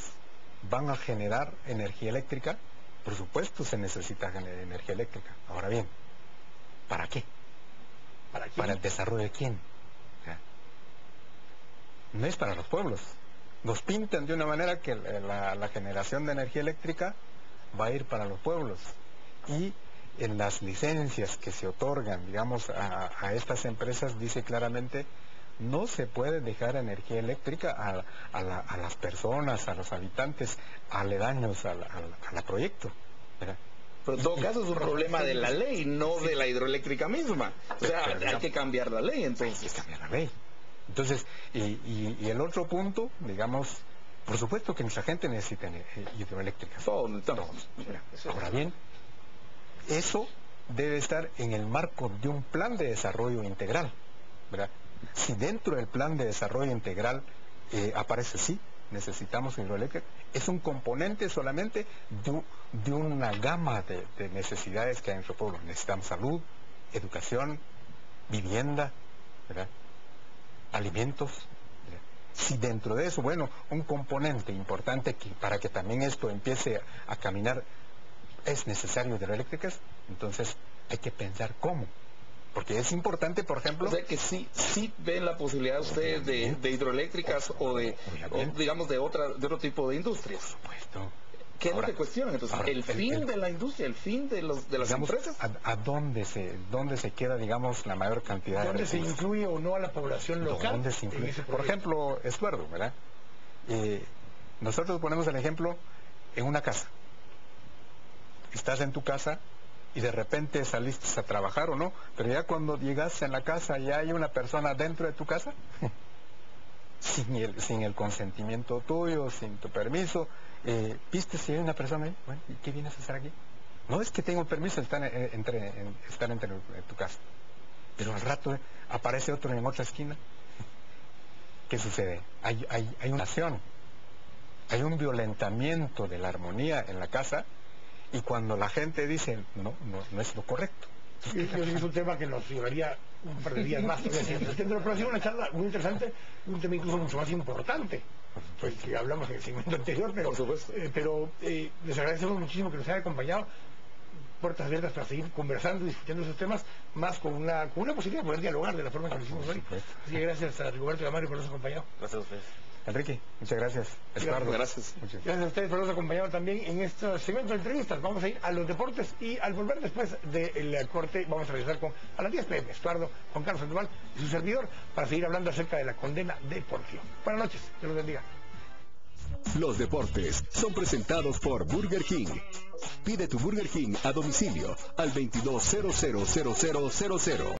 van a generar energía eléctrica. Por supuesto se necesita energía eléctrica. Ahora bien, ¿para qué? ¿Para quién? ¿Para el desarrollo de quién? ¿verdad? No es para los pueblos. Nos pintan de una manera que la generación de energía eléctrica va a ir para los pueblos. Y en las licencias que se otorgan, digamos, a estas empresas, dice claramente, no se puede dejar energía eléctrica a las personas, a los habitantes aledaños al proyecto, ¿verdad? Pero en todo caso es un problema de la ley, no de la hidroeléctrica misma. O sea, hay que cambiar la ley, entonces. Hay que cambiar la ley. Entonces, y el otro punto, digamos, por supuesto que nuestra gente necesita hidroeléctricas. Ahora bien, eso debe estar en el marco de un plan de desarrollo integral, ¿verdad? Si dentro del plan de desarrollo integral aparece sí, necesitamos hidroeléctrica, es un componente solamente de una gama de necesidades que hay en nuestro pueblo. Necesitamos salud, educación, vivienda, ¿verdad? Alimentos. ¿verdad? Si dentro de eso, bueno, un componente importante para que también esto empiece a caminar es necesario hidroeléctricas, entonces hay que pensar cómo. Porque es importante, por ejemplo... O sea que sí ven la posibilidad ustedes de hidroeléctricas o digamos de otro tipo de industrias. Por supuesto. ¿Qué es lo que cuestionan? Entonces, el fin de la industria, el fin de las digamos, empresas. ¿A dónde se queda, digamos, la mayor cantidad de recursos? ¿Dónde se incluye o no a la población local? ¿Dónde se incluye? Por ejemplo, Estuardo, ¿verdad? Nosotros ponemos el ejemplo en una casa. Estás en tu casa y de repente saliste a trabajar o no, pero ya cuando llegas en la casa ya hay una persona dentro de tu casa, sin el consentimiento tuyo, sin tu permiso, viste si hay una persona ahí, bueno, ¿y qué vienes a hacer aquí? No es que tengo permiso de estar en tu casa, pero al rato aparece otro en otra esquina. ¿Qué sucede? Hay una acción, hay un violentamiento de la armonía en la casa. Y cuando la gente dice, no es lo correcto. Yo sé que es un tema que nos llevaría un par de días más. Pero ha sido una charla muy interesante, un tema incluso mucho más importante, pues que hablamos en el segmento anterior, pero les agradecemos muchísimo que nos hayan acompañado. Puertas abiertas para seguir conversando y discutiendo esos temas, más con una posibilidad de poder dialogar de la forma que lo hicimos hoy. Así que gracias a Rigoberto y a Mario por habernos acompañado. Gracias a ustedes. Enrique, muchas gracias. Eduardo, gracias. Gracias a ustedes por habernos acompañado también en este segmento de entrevistas. Vamos a ir a los deportes y al volver después del corte vamos a regresar a las 10 p.m. Estuardo, Juan Carlos Sandoval y su servidor para seguir hablando acerca de la condena deportiva. Buenas noches, Dios los bendiga. Los deportes son presentados por Burger King. Pide tu Burger King a domicilio al 22000000.